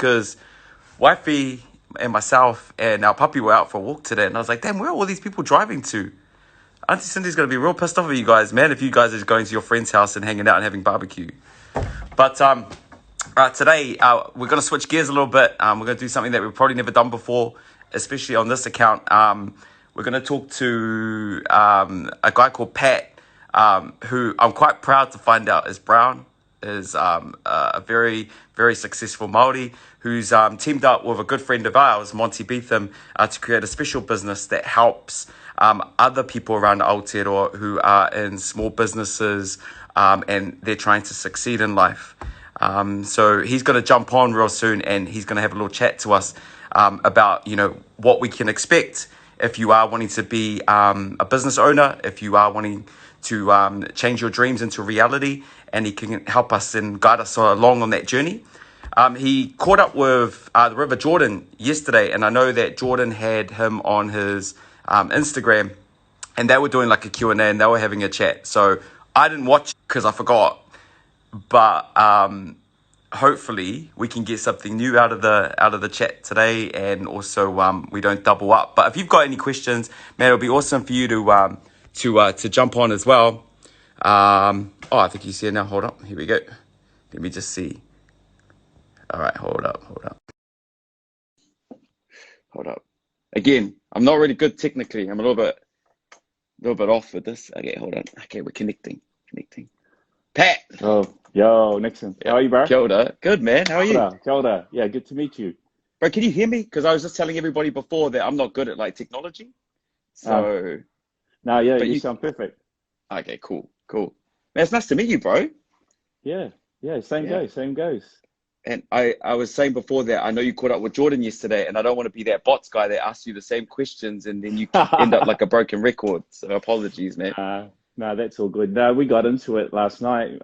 because wifey and myself and our puppy were out for a walk today, and I was like, damn, where are all these people driving to? Auntie Cindy's going to be real pissed off at you guys, man, if you guys are going to your friend's house and hanging out and having barbecue. But today, we're going to switch gears a little bit. We're going to do something that we've probably never done before, especially on this account. We're going to talk to a guy called Pat, who I'm quite proud to find out is brown, is a very, very successful Māori who's teamed up with a good friend of ours, Monty Beetham, to create a special business that helps other people around Aotearoa who are in small businesses and they're trying to succeed in life. So he's going to jump on real soon, and he's going to have a little chat to us about, what we can expect if you are wanting to be a business owner, if you are wanting to change your dreams into reality, and he can help us and guide us along on that journey. He caught up with the River Jordan yesterday, and I know that Jordan had him on his Instagram, and they were doing like a Q&A, and they were having a chat. So I didn't watch because I forgot, but hopefully we can get something new out of the chat today, and also we don't double up. But if you've got any questions, man, it'll be awesome for you to jump on as well. I think he's here now. Hold up, here we go. Let me just see. All right, hold up. Again, I'm not really good technically. I'm a little bit off with this. Okay, hold on. Okay, we're connecting. Pat. Oh, yo, Nickson. How are you, bro? Kia ora. Good, man. How are you? Kia ora. Yeah, good to meet you. Bro, can you hear me? Because I was just telling everybody before that I'm not good at like technology. So. No, yeah, you sound perfect. Okay, cool. Man, it's nice to meet you, bro. Yeah, same goes. And I was saying before that I know you caught up with Jordan yesterday, and I don't want to be that bots guy that asks you the same questions and then you end up like a broken record. So apologies, man. No, that's all good. No, we got into it last night.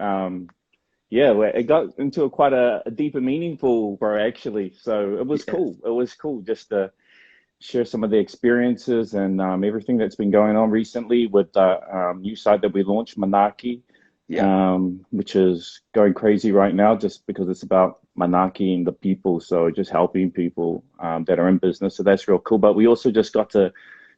It got into quite a deep and meaningful, bro, actually. So it was cool. It was cool just to share some of the experiences and everything that's been going on recently with the new site that we launched, Manaaki, which is going crazy right now just because it's about Manaaki and the people. So just helping people that are in business. So that's real cool. But we also just got to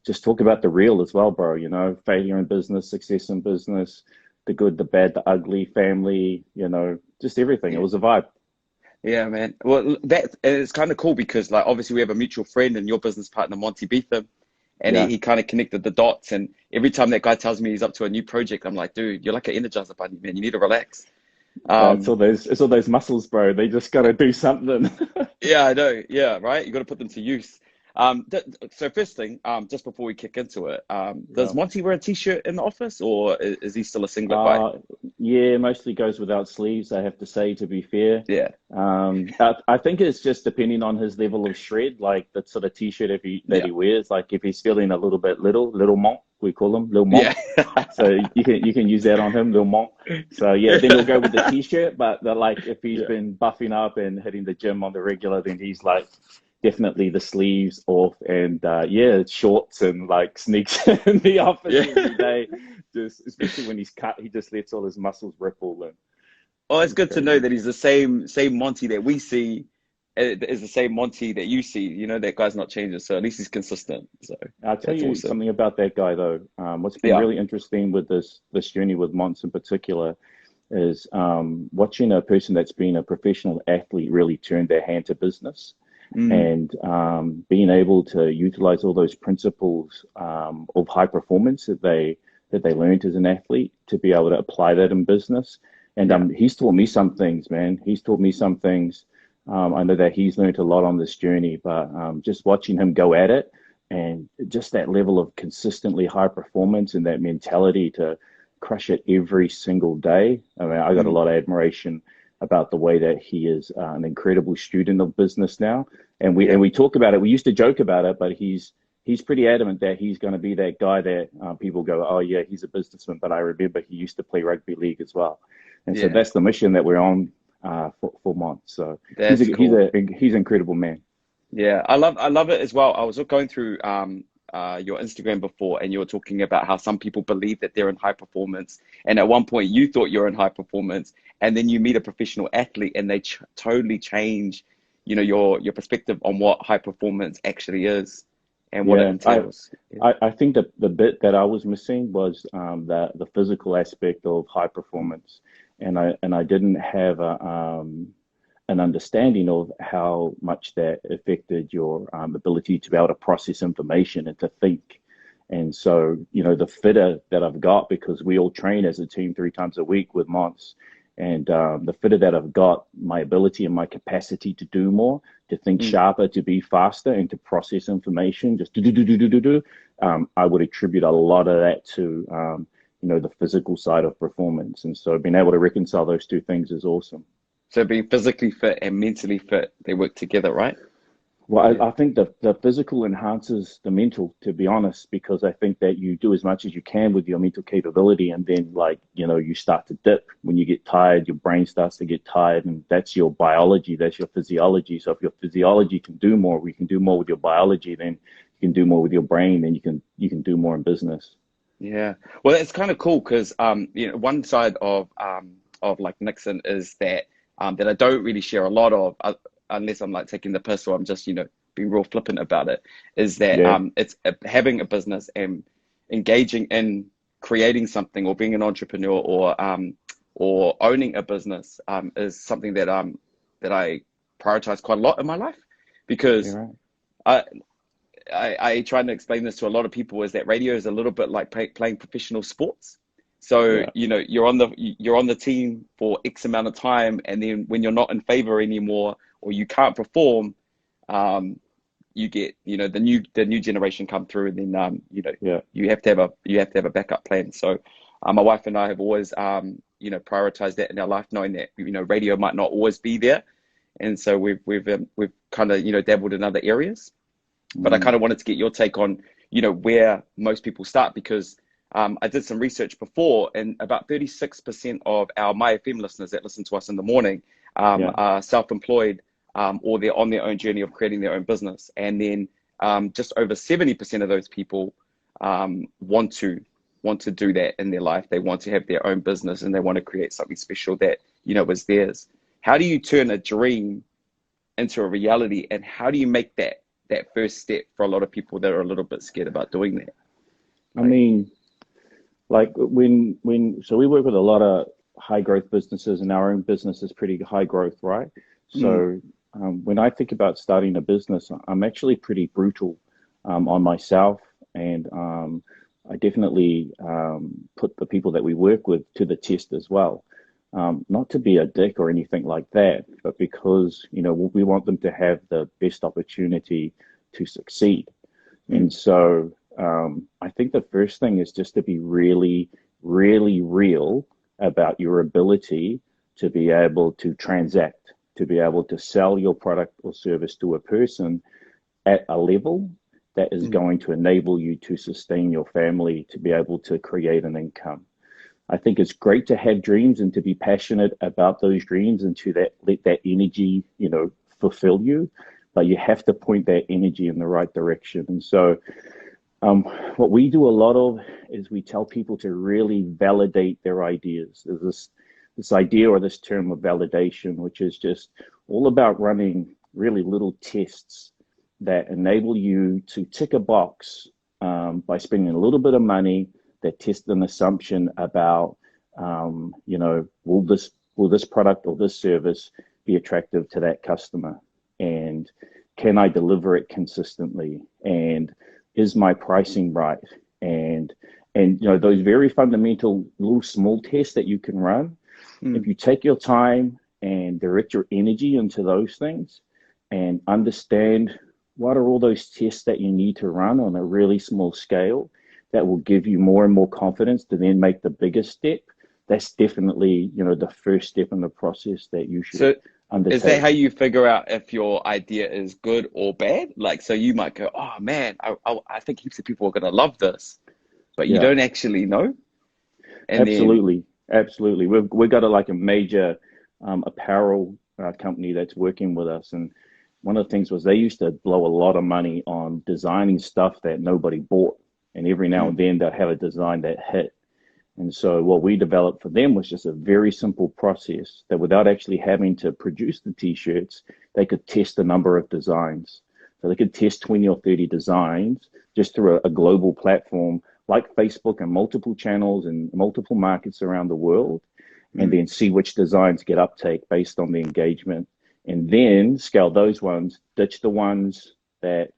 just talk about the real as well, bro. Failure in business, success in business, the good, the bad, the ugly, family, just everything. It was a vibe. Yeah, man. Well, it's kind of cool because, like, obviously we have a mutual friend and your business partner, Monty Beetham, and he kind of connected the dots. And every time that guy tells me he's up to a new project, I'm like, dude, you're like an Energizer bunny, man. You need to relax. It's all those muscles, bro. They just got to do something. Yeah, I know. Yeah, right. You got to put them to use. So first thing, just before we kick into it, does Monty wear a t-shirt in the office, or is he still a singlet guy? Yeah, mostly goes without sleeves, I have to say, to be fair. Yeah. I think it's just depending on his level of shred, like the sort of t-shirt that he wears. Like if he's feeling a little bit little monk, we call him Lil Monk. Yeah. So you can use that on him, Lil Monk. So yeah, then we'll go with the t-shirt. But like if he's been buffing up and hitting the gym on the regular, then he's like definitely the sleeves off and shorts and like sneaks in the office every day. Just especially when he's cut, he just lets all his muscles ripple. And oh, it's good to know that he's the same Monty that we see is the same Monty that you see. That guy's not changing, so at least he's consistent. So I'll tell you something about that guy though. What's been really interesting with this journey with Mons in particular is watching a person that's been a professional athlete really turn their hand to business. And being able to utilize all those principles of high performance that they learned as an athlete to be able to apply that in business. And he's taught me some things, man. He's taught me some things. I know that he's learned a lot on this journey, but just watching him go at it and just that level of consistently high performance and that mentality to crush it every single day. I mean, I got a lot of admiration about the way that he is an incredible student of business now. And we talk about it. We used to joke about it, but he's pretty adamant that he's going to be that guy that people go, oh yeah, he's a businessman. But I remember he used to play rugby league as well. And so that's the mission that we're on for Mont. So he's an incredible man. Yeah, I love it as well. I was going through your Instagram before, and you were talking about how some people believe that they're in high performance, and at one point you thought you're in high performance, and then you meet a professional athlete and they totally change you know, your perspective on what high performance actually is and what it entails. I think that the bit that I was missing was the physical aspect of high performance, and I didn't have an understanding of how much that affected your ability to be able to process information and to think. And so, you know, the fitter that I've got, because we all train as a team 3 times a week with Mons, and the fitter that I've got, my ability and my capacity to do more, to think sharper, to be faster, and to process information, just do. I would attribute a lot of that to, you know, the physical side of performance. And so being able to reconcile those two things is awesome. So being physically fit and mentally fit, they work together, right? Well, I think the physical enhances the mental, to be honest, because I think that you do as much as you can with your mental capability, and then, like, you know, you start to dip when you get tired. Your brain starts to get tired, and that's your biology, that's your physiology. So if your physiology can do more, we can do more with your biology, then you can do more with your brain, then you can do more in business. Yeah, well, it's kind of cool because you know, one side of like Nickson is that that I don't really share a lot of. Unless I'm like taking the piss or I'm just, you know, being real flippant about it, is that it's having a business and engaging in creating something or being an entrepreneur or owning a business is something that that I prioritize quite a lot in my life, because I try to explain this to a lot of people, is that radio is a little bit like playing professional sports. So, you know, you're on the team for X amount of time, and then when you're not in favor anymore, or you can't perform, you get, you know, the new generation come through, and then you know, you have to have a backup plan. So my wife and I have always you know, prioritized that in our life, knowing that, you know, radio might not always be there, and so we've kind of, you know, dabbled in other areas. But I kind of wanted to get your take on, you know, where most people start, because I did some research before, and about 36% of our Mai FM listeners that listen to us in the morning are self-employed, or they're on their own journey of creating their own business. And then just over 70% of those people want to do that in their life. They want to have their own business, and they want to create something special that, you know, is theirs. How do you turn a dream into a reality, and how do you make that first step for a lot of people that are a little bit scared about doing that? I mean, like so we work with a lot of high growth businesses, and our own business is pretty high growth, right? So when I think about starting a business, I'm actually pretty brutal on myself, and I definitely put the people that we work with to the test as well. Not to be a dick or anything like that, but because, you know, we want them to have the best opportunity to succeed. And so I think the first thing is just to be really, really real about your ability to be able to transact, to be able to sell your product or service to a person at a level that is going to enable you to sustain your family, to be able to create an income. I think it's great to have dreams and to be passionate about those dreams, and to let that energy, you know, fulfill you, but you have to point that energy in the right direction. And so what we do a lot of is we tell people to really validate their ideas. There's this idea, or this term of validation, which is just all about running really little tests that enable you to tick a box by spending a little bit of money, that test an assumption about, you know, will this product or this service be attractive to that customer? And can I deliver it consistently? And is my pricing right? And you know, those very fundamental little small tests that you can run, if you take your time and direct your energy into those things, and understand what are all those tests that you need to run on a really small scale, that will give you more and more confidence to then make the biggest step. That's definitely, you know, the first step in the process that you should undertake. Is that how you figure out if your idea is good or bad? Like, so you might go, oh man, I think heaps of people are going to love this, but you don't actually know. And Absolutely. We've got a major apparel company that's working with us. And one of the things was they used to blow a lot of money on designing stuff that nobody bought. And every now and then they'd have a design that hit. And so what we developed for them was just a very simple process that without actually having to produce the t-shirts, they could test a number of designs. So they could test 20 or 30 designs just through a global platform like Facebook and multiple channels and multiple markets around the world, and then see which designs get uptake based on the engagement, and then scale those ones, ditch the ones that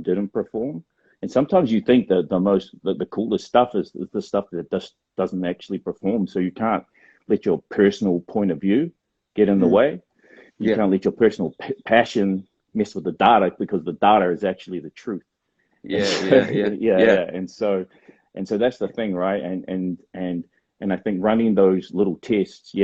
didn't perform. And sometimes you think that the coolest stuff is the stuff that just doesn't actually perform. So you can't let your personal point of view get in the way. You can't let your personal passion mess with the data, because the data is actually the truth. Yeah. And so that's the thing, right? And I think running those little tests,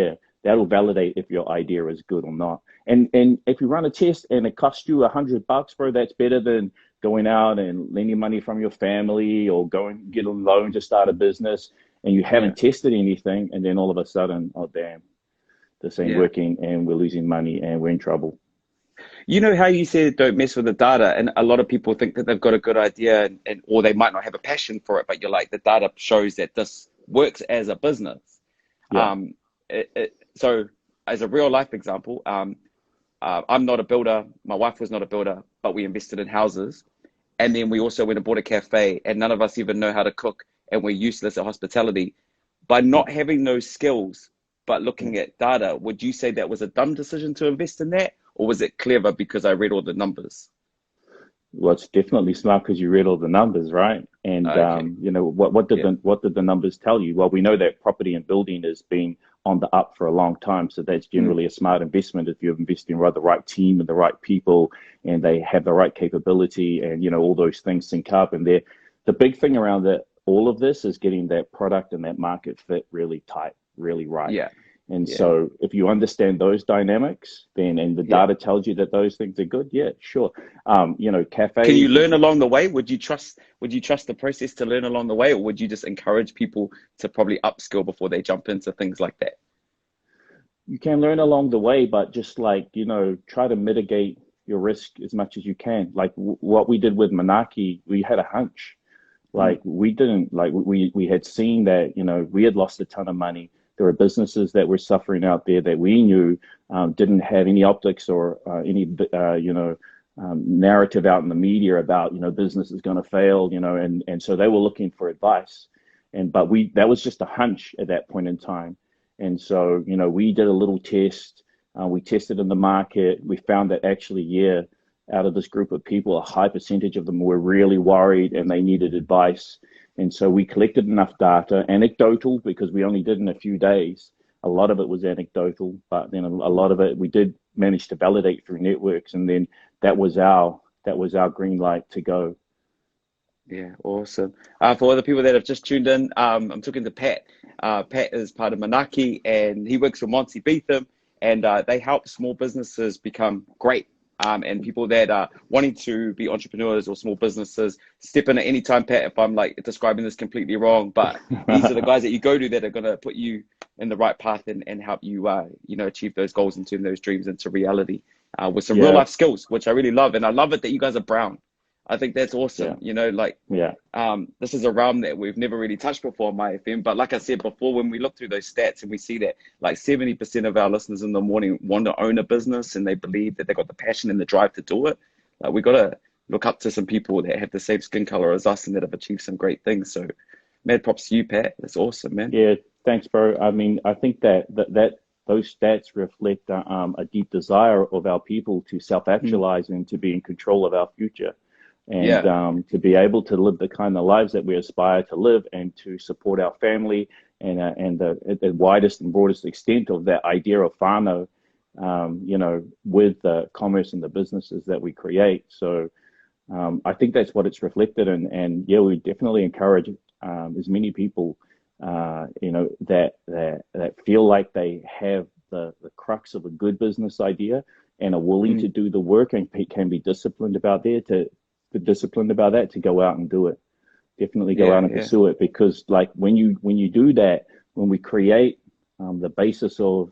that'll validate if your idea is good or not. And if you run a test and it costs you $100, bro, that's better than going out and lending money from your family or going get a loan to start a business and you haven't tested anything, and then all of a sudden, oh damn, this ain't working and we're losing money and we're in trouble. You know how you said don't mess with the data, and a lot of people think that they've got a good idea or they might not have a passion for it, but you're like, the data shows that this works as a business. So as a real life example, I'm not a builder. My wife was not a builder, but we invested in houses. And then we also went and bought a cafe, and none of us even know how to cook, and we're useless at hospitality. By not having those skills, but looking at data, would you say that was a dumb decision to invest in that? Or was it clever because I read all the numbers? Well, it's definitely smart because you read all the numbers, right? And you know, what did the numbers tell you? Well, we know that property and building has been on the up for a long time, so that's generally a smart investment if you're investing in the right team and the right people, and they have the right capability, and you know, all those things sync up. And the big thing around all of this is getting that product and that market fit really tight, really right. And so if you understand those dynamics, then, and the data tells you that those things are good, sure. You know, cafes. Can you learn along the way? Would you trust the process to learn along the way, or would you just encourage people to probably upskill before they jump into things like that? You can learn along the way, but just like, you know, try to mitigate your risk as much as you can. Like what we did with Manaaki, we had a hunch. Like we had seen that, you know, we had lost a ton of money. There were businesses that were suffering out there that we knew didn't have any optics or any, narrative out in the media about, you know, business is going to fail, you know, and so they were looking for advice. But that was just a hunch at that point in time. And so, you know, we did a little test. We tested in the market. We found that actually, out of this group of people, a high percentage of them were really worried and they needed advice. And so we collected enough data, anecdotal, because we only did in a few days. A lot of it was anecdotal, but then a lot of it we did manage to validate through networks. And then that was our green light to go. Yeah, awesome. For all the people that have just tuned in, I'm talking to Pat. Pat is part of Manaaki, and he works for Monty Beetham, and they help small businesses become great. And people that are wanting to be entrepreneurs or small businesses, step in at any time, Pat, if I'm like describing this completely wrong, but these are the guys that you go to that are going to put you in the right path and help you, you know, achieve those goals and turn those dreams into reality with some real life skills, which I really love. And I love it that you guys are brown. I think that's awesome. You know, like, this is a realm that we've never really touched before on Mai FM. But like I said before, when we look through those stats and we see that like 70% of our listeners in the morning want to own a business and they believe that they've got the passion and the drive to do it, we got to look up to some people that have the same skin color as us and that have achieved some great things. So mad props to you, Pat. That's awesome, man. Yeah, thanks, bro. I mean, I think that those stats reflect a deep desire of our people to self-actualize and to be in control of our future. And to be able to live the kind of lives that we aspire to live and to support our family and the widest and broadest extent of that idea of whānau, you know, with the commerce and the businesses that we create. So I think that's what it's reflected in. And yeah, we definitely encourage as many people, you know, that feel like they have the crux of a good business idea and are willing to do the work and can be disciplined about that to go out and do it. Definitely go out and pursue it, because like when you do that, when we create the basis of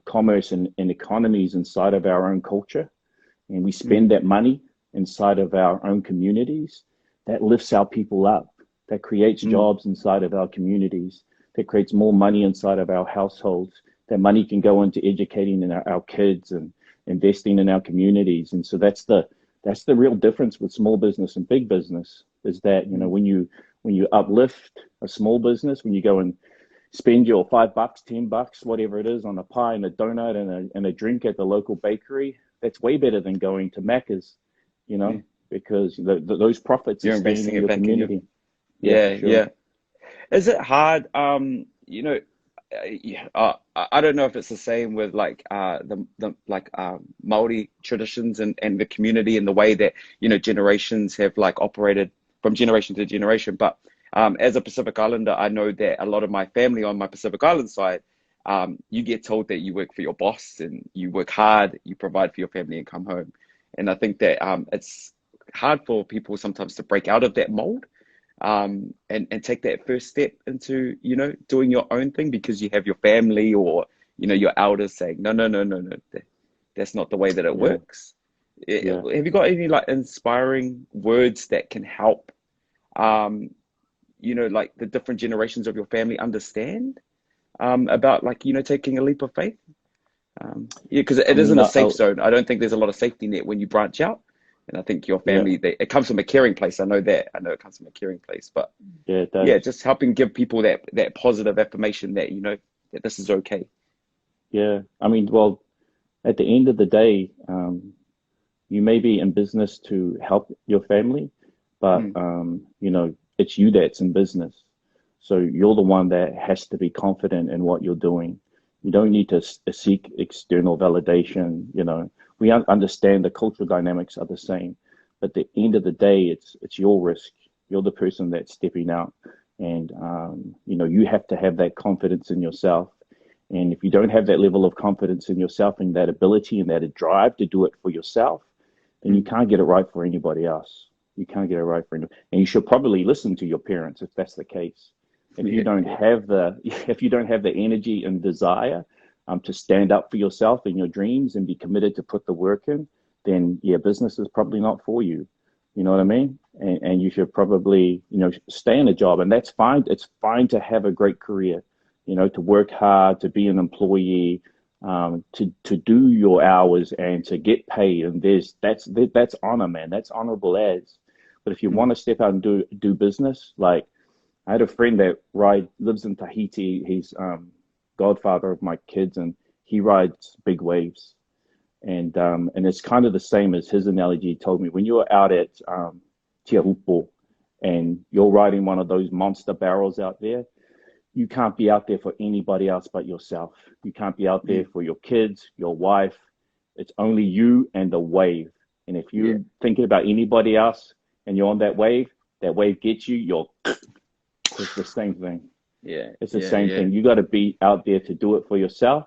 commerce and economies inside of our own culture, and we spend that money inside of our own communities, that lifts our people up. That creates jobs inside of our communities. that creates more money inside of our households. That money can go into educating our kids and investing in our communities. And so that's the real difference with small business and big business, is that, you know, when you uplift a small business, when you go and spend your $5, $10, whatever it is, on a pie and a donut and a drink at the local bakery, that's way better than going to Macca's, you know, because those profits You're are staying investing in it your back community. in your, yeah, Sure. yeah. Is it hard? You know, I don't know if it's the same with like the like Maori traditions and the community and the way that, you know, generations have like operated from generation to generation. But as a Pacific Islander, I know that a lot of my family on my Pacific Island side, you get told that you work for your boss and you work hard, you provide for your family and come home. And I think that it's hard for people sometimes to break out of that mold. And take that first step into, you know, doing your own thing, because you have your family or, you know, your elders saying, no, that's not the way that it works. Yeah. Have you got any like inspiring words that can help, you know, like the different generations of your family understand about, like, you know, taking a leap of faith? Yeah, because it isn't a safe zone. I don't think there's a lot of safety net when you branch out. And I think your family, it comes from a caring place. I know that. I know it comes from a caring place. But yeah, it does. yeah, just helping give people that positive affirmation that, you know, that this is okay. Yeah. I mean, well, at the end of the day, you may be in business to help your family, but, you know, it's you that's in business. So you're the one that has to be confident in what you're doing. You don't need to seek external validation. You know, we understand the cultural dynamics are the same, but at the end of the day, it's your risk. You're the person that's stepping out, and you know, you have to have that confidence in yourself. And if you don't have that level of confidence in yourself and that ability and that drive to do it for yourself, then you can't get it right for anybody else. You can't get it right for anyone. And you should probably listen to your parents if that's the case. If you don't have the energy and desire to stand up for yourself and your dreams and be committed to put the work in, then yeah, business is probably not for you. You know what I mean? And you should probably, you know, stay in a job, and that's fine. It's fine to have a great career, you know, to work hard, to be an employee, to do your hours and to get paid. And that's honor, man. That's honorable as. But if you want to step out and do business, like, I had a friend that lives in Tahiti. He's godfather of my kids, and he rides big waves. And it's kind of the same as his analogy. He told me, when you're out at Tiahupo and you're riding one of those monster barrels out there, you can't be out there for anybody else but yourself. You can't be out there for your kids, your wife. It's only you and the wave. And if you're thinking about anybody else and you're on that wave gets you, it's the same thing. Yeah. It's the same thing. You got to be out there to do it for yourself,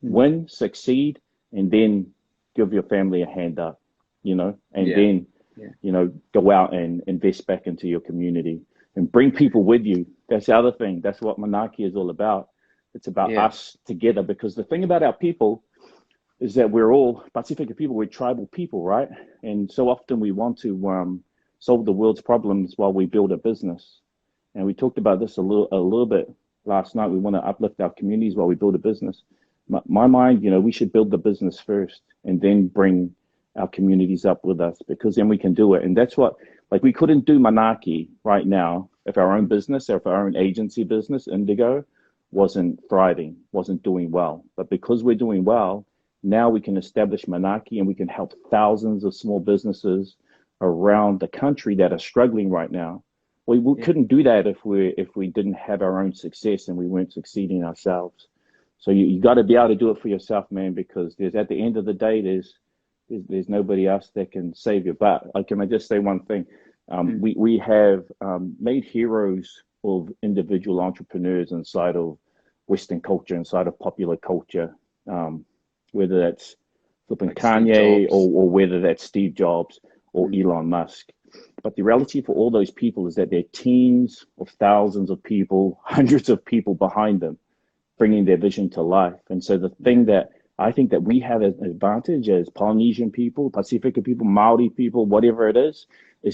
win, succeed, and then give your family a hand up, you know, and then, you know, go out and invest back into your community and bring people with you. That's the other thing. That's what Manaaki is all about. It's about us together, because the thing about our people is that we're all Pacific people. We're tribal people, right? And so often we want to solve the world's problems while we build a business. And we talked about this a little bit last night. We want to uplift our communities while we build a business. My mind, you know, we should build the business first and then bring our communities up with us, because then we can do it. And that's what, like, we couldn't do Manaaki right now if our own business, or if our own agency business, Indigo, wasn't thriving, wasn't doing well. But because we're doing well, now we can establish Manaaki, and we can help thousands of small businesses around the country that are struggling right now. We couldn't do that if we didn't have our own success and we weren't succeeding ourselves. So you got to be able to do it for yourself, man, because at the end of the day, there's nobody else that can save you. But can I just say one thing? We have made heroes of individual entrepreneurs inside of Western culture, inside of popular culture, whether that's flipping like Kanye or whether that's Steve Jobs or Elon Musk. But the reality for all those people is that there are teams of thousands of people, hundreds of people behind them, bringing their vision to life. And so the thing that I think that we have an advantage as Polynesian people, Pacifica people, Maori people, whatever it is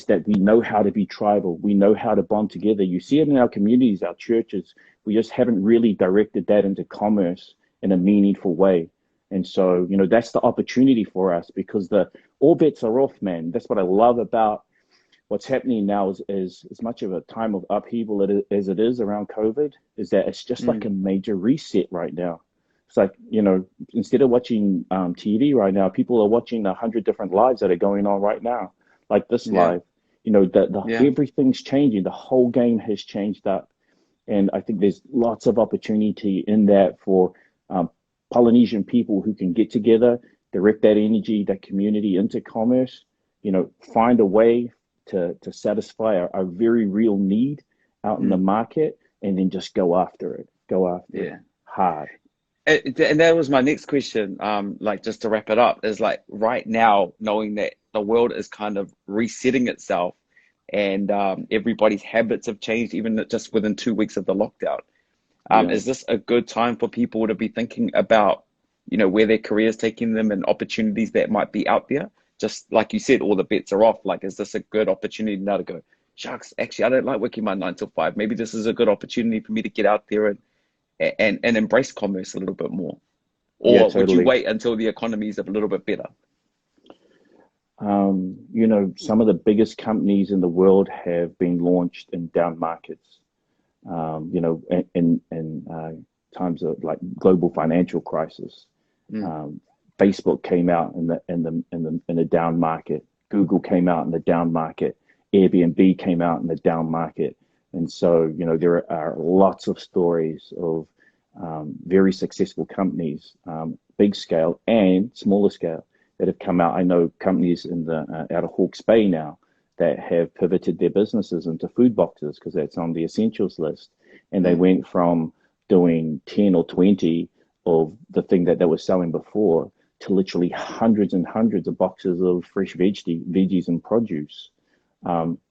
that we know how to be tribal. We know how to bond together. You see it in our communities, our churches. We just haven't really directed that into commerce in a meaningful way. And so, that's the opportunity for us, because all bets are off, man. That's what I love about what's happening now is as much of a time of upheaval as it is around COVID, is that it's just like a major reset right now. It's like, instead of watching TV right now, people are watching 100 different lives that are going on right now, like this live. Everything's changing. The whole game has changed up. And I think there's lots of opportunity in that for Polynesian people who can get together, direct that energy, that community into commerce, find a way to satisfy a very real need out in the market, and then just go after it hard. And that was my next question, just to wrap it up, is like right now, knowing that the world is kind of resetting itself and everybody's habits have changed even just within 2 weeks of the lockdown. Is this a good time for people to be thinking about, where their career is taking them and opportunities that might be out there? Just like you said, all the bets are off. Like, is this a good opportunity now to go, shucks, actually, I don't like working my 9 to 5. Maybe this is a good opportunity for me to get out there and embrace commerce a little bit more? Or totally. Would you wait until the economy is a little bit better? Some of the biggest companies in the world have been launched in down markets. In times of like global financial crisis. Facebook came out in the down market. Google came out in the down market. Airbnb came out in the down market. And so, there are lots of stories of very successful companies, big scale and smaller scale, that have come out. I know companies out of Hawke's Bay now that have pivoted their businesses into food boxes, because that's on the essentials list. And they went from doing 10 or 20 of the thing that they were selling before to literally hundreds and hundreds of boxes of fresh veggies and produce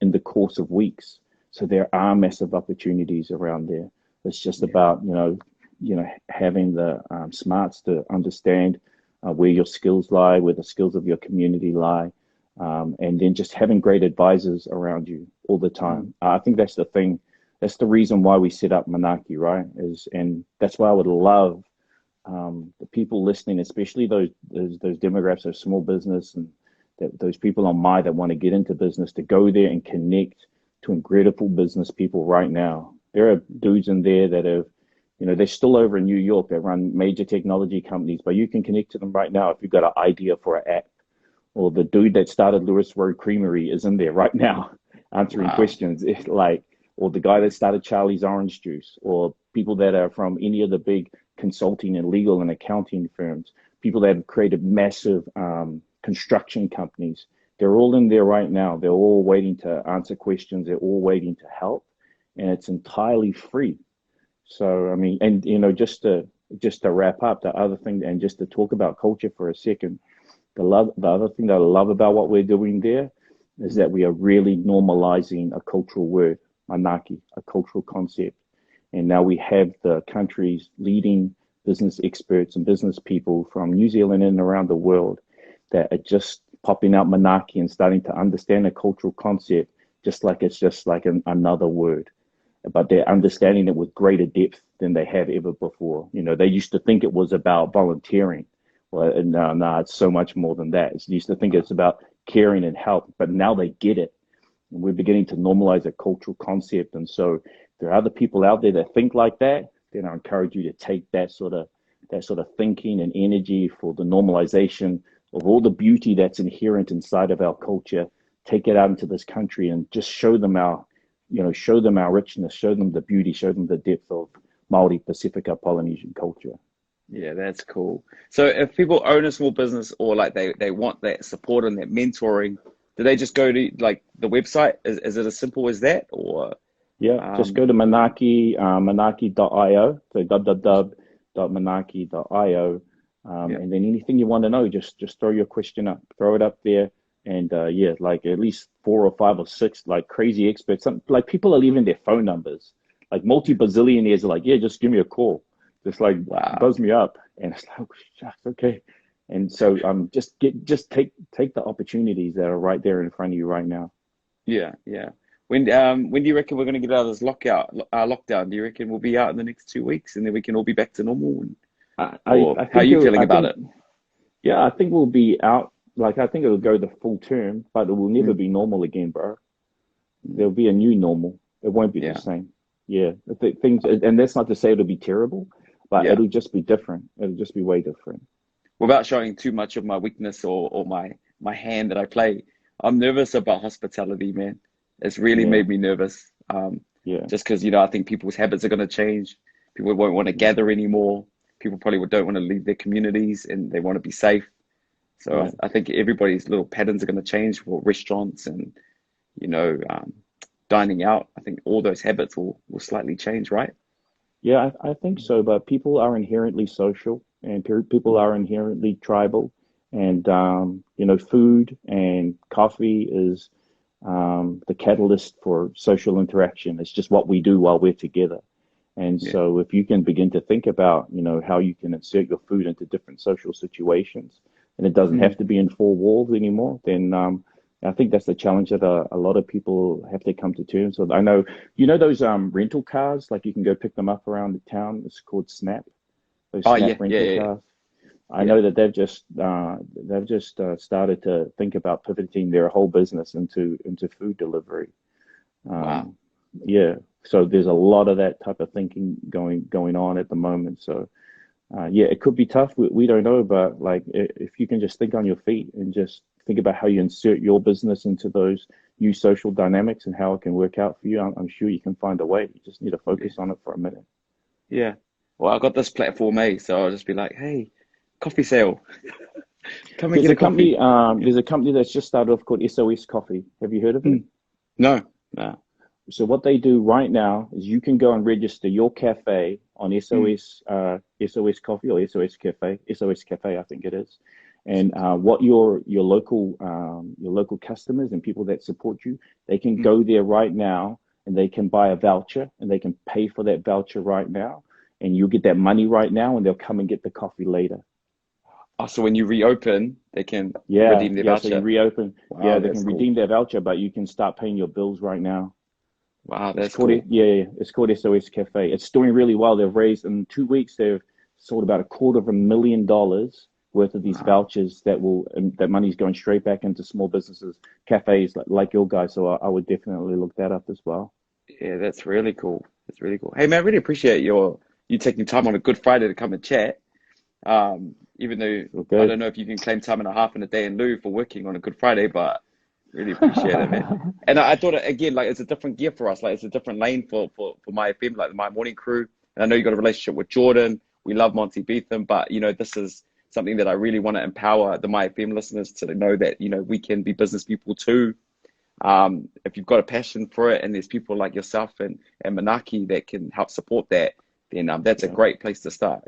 in the course of weeks. So there are massive opportunities around there. It's just about, having the smarts to understand where your skills lie, where the skills of your community lie, and then just having great advisors around you all the time. I think that's the thing. That's the reason why we set up Manaaki, right? And that's why I would love the people listening, especially those demographics of small business and those people on Mai that want to get into business, to go there and connect to incredible business people right now. There are dudes in there that have, they're still over in New York that run major technology companies, but you can connect to them right now if you've got an idea for an app. Or the dude that started Lewis Road Creamery is in there right now answering questions. It's like, or the guy that started Charlie's Orange Juice, or people that are from any of the big consulting and legal and accounting firms, people that have created massive construction companies. They're all in there right now. They're all waiting to answer questions. They're all waiting to help, and it's entirely free. So, I mean, and, just to wrap up, the other thing, and just to talk about culture for a second, the other thing that I love about what we're doing there is that we are really normalizing a cultural word, Manaaki, a cultural concept. And now we have the country's leading business experts and business people from New Zealand and around the world that are just popping out Manaaki and starting to understand a cultural concept, just like it's just like another word. But they're understanding it with greater depth than they have ever before. They used to think it was about volunteering. Well, no, it's so much more than that. They used to think it's about caring and help, but now they get it. And we're beginning to normalize a cultural concept. And so there are other people out there that think like that. Then I encourage you to take that sort of thinking and energy for the normalization of all the beauty that's inherent inside of our culture, take it out into this country and just show them our richness, show them the beauty, show them the depth of Maori, Pacifica, Polynesian culture. Yeah, that's cool. So if people own a small business, or like they want that support and that mentoring, do they just go to like the website? Is it as simple as that? Or just go to Manaaki, manaaki.io, so www.manaaki.io, and then anything you want to know, just throw your question up, throw it up there. And like at least 4 or 5 or 6 like crazy experts. Like people are leaving their phone numbers. Like multi-bazillionaires are like, yeah, just give me a call. just like Wow. buzz me up. And it's like, oh, shucks, okay. And so just take the opportunities that are right there in front of you right now. Yeah, yeah. When do you reckon we're going to get out of this lockdown? Do you reckon we'll be out in the next 2 weeks and then we can all be back to normal? Or I how are think you feeling about it? Yeah, I think we'll be out. Like, I think it'll go the full term, but it will never be normal again, bro. There'll be a new normal. It won't be the same. Yeah, things, and that's not to say it'll be terrible, but it'll just be different. It'll just be way different. Without showing too much of my weakness or my hand that I play, I'm nervous about hospitality, man. It's really made me nervous. Just because, I think people's habits are going to change. People won't want to gather anymore. People probably don't want to leave their communities and they want to be safe. So I think everybody's little patterns are going to change for restaurants and, dining out. I think all those habits will slightly change, right? Yeah, I think so. But people are inherently social and people are inherently tribal. And, food and coffee is the catalyst for social interaction. It's just what we do while we're together. And so if you can begin to think about, how you can insert your food into different social situations, and it doesn't have to be in four walls anymore, then I think that's the challenge that a lot of people have to come to terms with. I know, those rental cars, like you can go pick them up around the town. It's called Snap. Those Snap rental cars. I know that they've just started to think about pivoting their whole business into food delivery. Wow. Yeah. So there's a lot of that type of thinking going on at the moment. So it could be tough. We don't know, but like if you can just think on your feet and just think about how you insert your business into those new social dynamics and how it can work out for you, I'm sure you can find a way. You just need to focus on it for a minute. Yeah. Well, I got this platform, so I'll just be like, hey, coffee sale. Come and get a coffee. There's a company that's just started off called SOS Coffee. Have you heard of it? No. So what they do right now is you can go and register your cafe on SOS Coffee or SOS Cafe, I think it is. And what your local customers and people that support you, they can go there right now and they can buy a voucher and they can pay for that voucher right now, and you'll get that money right now and they'll come and get the coffee later. Oh, so when you reopen, they can redeem their voucher. So you reopen. Wow, they can redeem their voucher, but you can start paying your bills right now. Wow, that's cool. It's called SOS Cafe. It's doing really well. They've raised in 2 weeks. They've sold about $250,000 worth of these vouchers that money's going straight back into small businesses, cafes like your guys. So I would definitely look that up as well. Yeah, that's really cool. That's really cool. Hey man, I really appreciate you taking time on a Good Friday to come and chat. Even though I don't know if you can claim time and a half in a day in lieu for working on a Good Friday, but really appreciate it, man. And I thought, again, like, it's a different gear for us. Like, it's a different lane for Mai FM, like the My Morning crew. And I know you got a relationship with Jordan. We love Monty Beetham, but, this is something that I really want to empower the My FM listeners to know that, we can be business people too. If you've got a passion for it and there's people like yourself and Manaaki that can help support that, then that's a great place to start.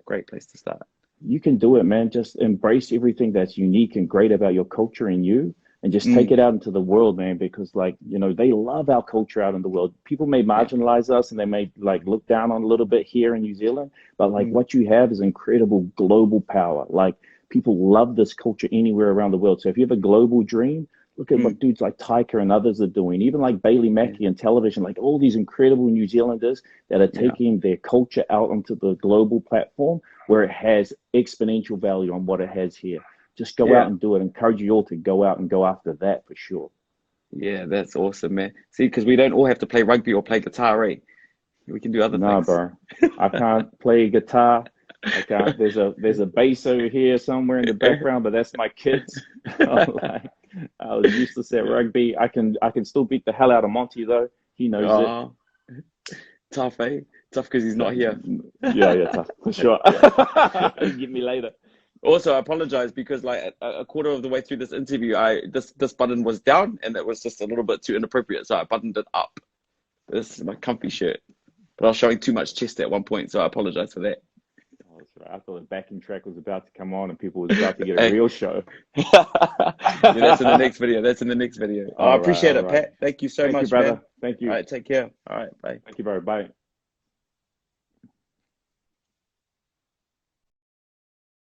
You can do it, man. Just embrace everything that's unique and great about your culture and you. And just take it out into the world, man, because they love our culture out in the world. People may marginalize us and they may look down on a little bit here in New Zealand, but what you have is incredible global power. Like, people love this culture anywhere around the world. So if you have a global dream, look at what dudes like Taika and others are doing, even like Bailey Mackey and television, like all these incredible New Zealanders that are taking their culture out onto the global platform where it has exponential value on what it has here. Just go out and do it. Encourage you all to go out and go after that for sure. Yeah, that's awesome, man. See, because we don't all have to play rugby or play guitar, eh? We can do other things. No, bro. I can't play guitar. I can't. There's a bass over here somewhere in the background, but that's my kids. I was useless at rugby. I can still beat the hell out of Monty though. He knows it. Tough, eh? Tough because he's not here. Yeah, tough for sure. Get me later. Also, I apologize because a quarter of the way through this interview, this button was down and it was just a little bit too inappropriate, so I buttoned it up. This is my comfy shirt, but I was showing too much chest at one point, so I apologize for that. Oh, that's right. I thought the backing track was about to come on and people was about to get a real show. That's in the next video. I appreciate it, Pat. Thank you so much, brother. man. Thank you. All right, take care. All right, bye. Thank you, bro. Bye.